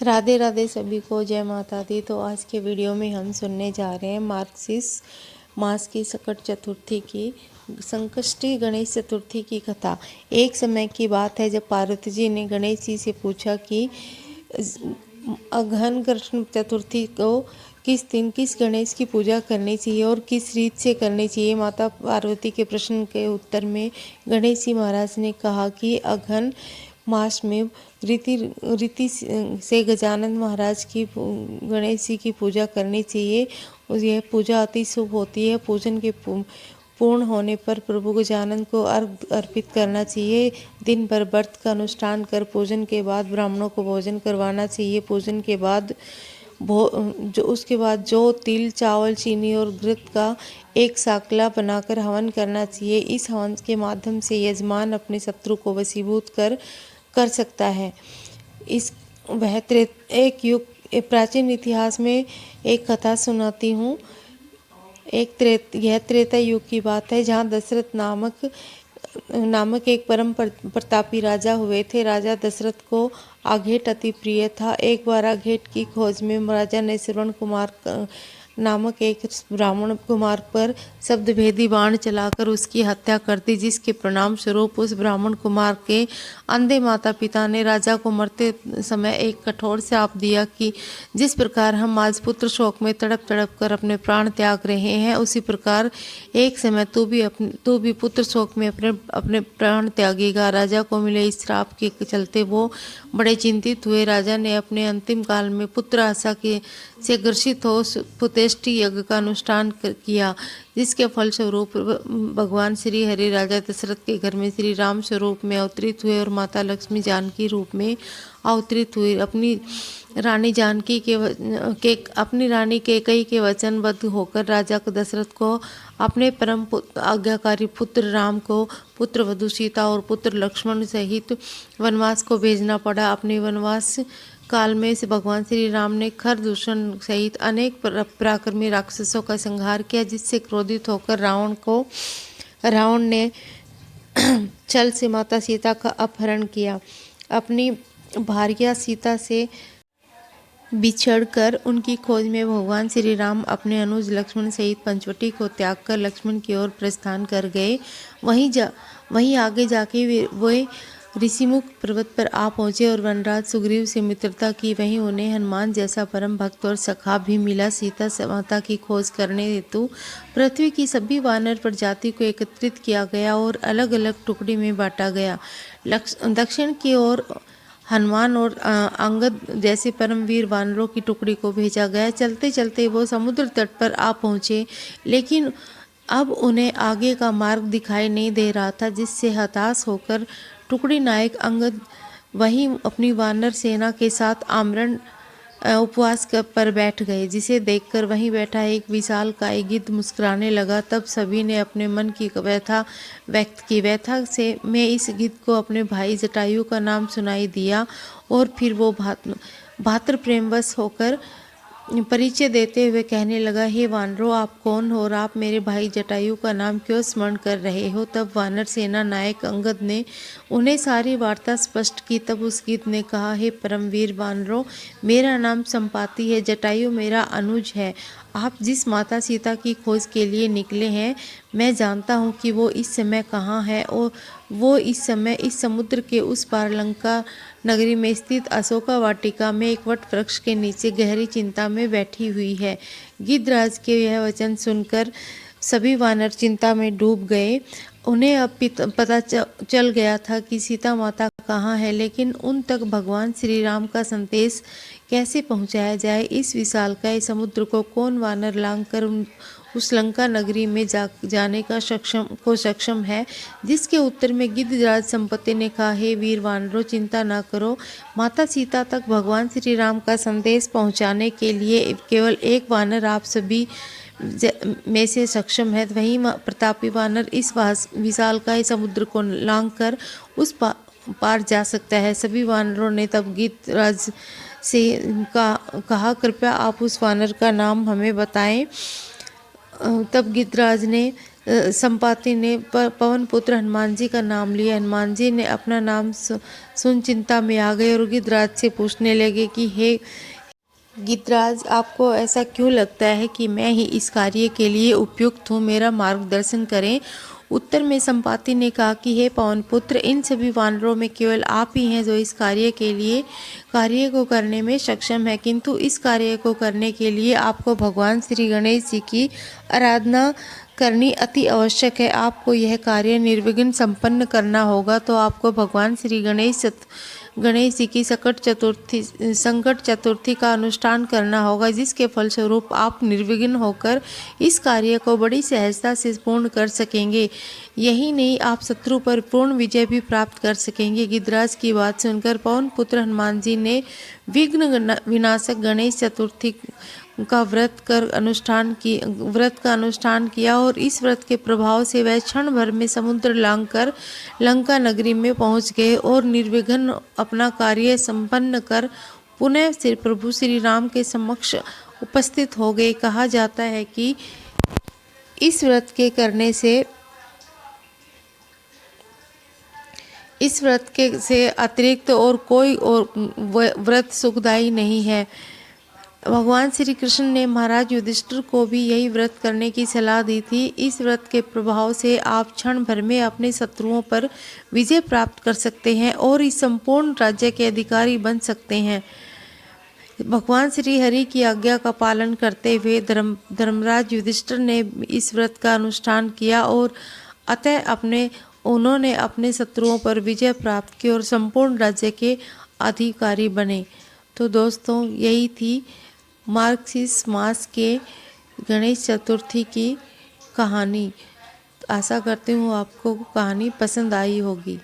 राधे राधे सभी को, जय माता दी। तो आज के वीडियो में हम सुनने जा रहे हैं मार्गशीर्ष मास की संकट चतुर्थी की संकष्टी गणेश चतुर्थी की कथा। एक समय की बात है जब पार्वती जी ने गणेश जी से पूछा कि अघन कृष्ण चतुर्थी को किस दिन किस गणेश की पूजा करनी चाहिए और किस रीत से करनी चाहिए। माता पार्वती के प्रश्न के उत्तर में गणेश जी महाराज ने कहा कि अघन मास में रीति से गजानन महाराज की गणेश जी की पूजा करनी चाहिए और यह पूजा अति शुभ होती है। पूजन के पूर्ण होने पर प्रभु गजानन को अर्घ अर्पित करना चाहिए। दिन भर व्रत का अनुष्ठान कर पूजन के बाद ब्राह्मणों को भोजन करवाना चाहिए। पूजन के बाद उसके बाद जो तिल चावल चीनी और घृत का एक साकला बनाकर हवन करना चाहिए। इस हवन के माध्यम से यजमान अपने शत्रु को वशीभूत कर सकता है। इस वह एक युग प्राचीन इतिहास में एक कथा सुनाती हूँ। यह त्रेता युग की बात है जहाँ दशरथ नामक एक परम प्रतापी राजा हुए थे। राजा दशरथ को आघेट अति प्रिय था। एक बार आघेट की खोज में राजा ने श्रवण कुमार नामक एक ब्राह्मण कुमार पर शब्दभेदी बाण चलाकर उसकी हत्या कर दी, जिसके परिणाम स्वरूप उस ब्राह्मण कुमार के अंधे माता पिता ने राजा को मरते समय एक कठोर श्राप दिया कि जिस प्रकार हम आज पुत्र शोक में तड़प तड़प कर अपने प्राण त्याग रहे हैं, उसी प्रकार एक समय तू भी पुत्र शोक में अपने प्राण त्यागेगा। राजा को मिले इस श्राप के चलते वो बड़े चिंतित हुए। राजा ने अपने अंतिम काल में पुत्र आशा से ग्रसित हो पुतेष्टि यज्ञ का अनुष्ठान किया, जिसके फलस्वरूप भगवान श्री हरि राजा दशरथ के घर में श्री राम स्वरूप में अवतरित हुए और माता लक्ष्मी जानकी रूप में अवतरित हुई। अपनी रानी कैकेयी के वचनबद्ध होकर राजा दशरथ को अपने परम आज्ञाकारी पुत्र राम को पुत्र वधू सीता और पुत्र लक्ष्मण सहित वनवास को भेजना पड़ा। अपने वनवास काल में से भगवान श्री राम ने खरदूषण सहित अनेक पराक्रमी राक्षसों का संहार किया, जिससे क्रोधित होकर रावण ने छल से माता सीता का अपहरण किया। अपनी भार्या सीता से बिछड़कर उनकी खोज में भगवान श्री राम अपने अनुज लक्ष्मण सहित पंचवटी को त्याग कर लक्ष्मण की ओर प्रस्थान कर गए। वहीं आगे जाके वे ऋषिमुख पर्वत पर आ पहुंचे और वनराज सुग्रीव से मित्रता की। वहीं उन्हें हनुमान जैसा परम भक्त और सखा भी मिला। सीता माता की खोज करने हेतु पृथ्वी की सभी वानर प्रजाति को एकत्रित किया गया और अलग अलग टुकड़ी में बांटा गया। दक्षिण की ओर हनुमान और अंगद जैसे परमवीर वानरों की टुकड़ी को भेजा गया। चलते चलते वो समुद्र तट पर आ पहुँचे, लेकिन अब उन्हें आगे का मार्ग दिखाई नहीं दे रहा था, जिससे हताश होकर टुकड़ी नायक अंगद वहीं अपनी वानर सेना के साथ आमरण उपवास पर बैठ गए, जिसे देखकर वहीं बैठा एक विशालकाय गिद्ध मुस्कुराने लगा। तब सभी ने अपने मन की व्यथा व्यक्त की। व्यथा से मैं इस गिद्ध को अपने भाई जटायु का नाम सुनाई दिया और फिर वो भातृ प्रेमवश होकर परिचय देते हुए कहने लगा, हे वानरों, आप कौन हो और आप मेरे भाई जटायु का नाम क्यों स्मरण कर रहे हो। तब वानर सेना नायक अंगद ने उन्हें सारी वार्ता स्पष्ट की। तब उस गिद्ध ने कहा, हे परमवीर वानरों, मेरा नाम संपाति है, जटायु मेरा अनुज है। आप जिस माता सीता की खोज के लिए निकले हैं, मैं जानता हूँ कि वो इस समय कहाँ है और वो इस समय इस समुद्र के उस पार लंका नगरी में स्थित अशोका वाटिका में एक वट वृक्ष के नीचे गहरी चिंता में बैठी हुई है। गिद्धराज के यह वचन सुनकर सभी वानर चिंता में डूब गए। उन्हें अब पता चल गया था कि सीता माता कहाँ है, लेकिन उन तक भगवान श्री राम का संदेश कैसे पहुँचाया जाए। इस विशालकाय समुद्र को कौन वानर लांघ कर उस लंका नगरी में जाने का सक्षम है। जिसके उत्तर में गिद्धराज संपत्ति ने कहा, हे वीर वानरों, चिंता न करो, माता सीता तक भगवान श्री राम का संदेश पहुंचाने के लिए केवल एक वानर आप सभी में से सक्षम है। वही प्रतापी वानर इस विशालकाय समुद्र को लांघ कर उस पार जा सकता है। सभी वानरों ने तब गिद्धराज से कहा, कृपया आप उस वानर का नाम हमें बताएं। तब गिद्धराज ने संपाति ने पवन पुत्र हनुमान जी का नाम लिया। हनुमान जी ने अपना नाम सुन चिंता में आ गए और गिद्धराज से पूछने लगे कि हे गिद्धराज, आपको ऐसा क्यों लगता है कि मैं ही इस कार्य के लिए उपयुक्त हूँ? मेरा मार्गदर्शन करें। उत्तर में संपाति ने कहा कि हे पवन पुत्र, इन सभी वानरों में केवल आप ही हैं जो इस कार्य को करने में सक्षम है, किंतु इस कार्य को करने के लिए आपको भगवान श्री गणेश जी की आराधना करनी अति आवश्यक है। आपको यह कार्य निर्विघ्न संपन्न करना होगा, तो आपको भगवान श्री गणेश जी की संकट चतुर्थी का अनुष्ठान करना होगा, जिसके फलस्वरूप आप निर्विघ्न होकर इस कार्य को बड़ी सहजता से पूर्ण कर सकेंगे। यही नहीं, आप शत्रु पर पूर्ण विजय भी प्राप्त कर सकेंगे। गिद्धराज की बात सुनकर पवन पुत्र हनुमान जी ने विघ्न विनाशक गणेश चतुर्थी का व्रत का अनुष्ठान किया और इस व्रत के प्रभाव से वह क्षण भर में समुद्र लांघकर लंका नगरी में पहुंच गए और निर्विघ्न अपना कार्य संपन्न कर पुनः प्रभु श्री राम के समक्ष उपस्थित हो गए। कहा जाता है कि इस व्रत से अतिरिक्त और कोई और व्रत सुखदायी नहीं है। भगवान श्री कृष्ण ने महाराज युधिष्ठिर को भी यही व्रत करने की सलाह दी थी। इस व्रत के प्रभाव से आप क्षण भर में अपने शत्रुओं पर विजय प्राप्त कर सकते हैं और इस संपूर्ण राज्य के अधिकारी बन सकते हैं। भगवान श्री हरि की आज्ञा का पालन करते हुए धर्मराज युधिष्ठिर ने इस व्रत का अनुष्ठान किया और अतः उन्होंने अपने शत्रुओं पर विजय प्राप्त की और संपूर्ण राज्य के अधिकारी बने। तो दोस्तों, यही थी मार्गशीर्ष मास के गणेश चतुर्थी की कहानी। आशा करती हूँ आपको कहानी पसंद आई होगी।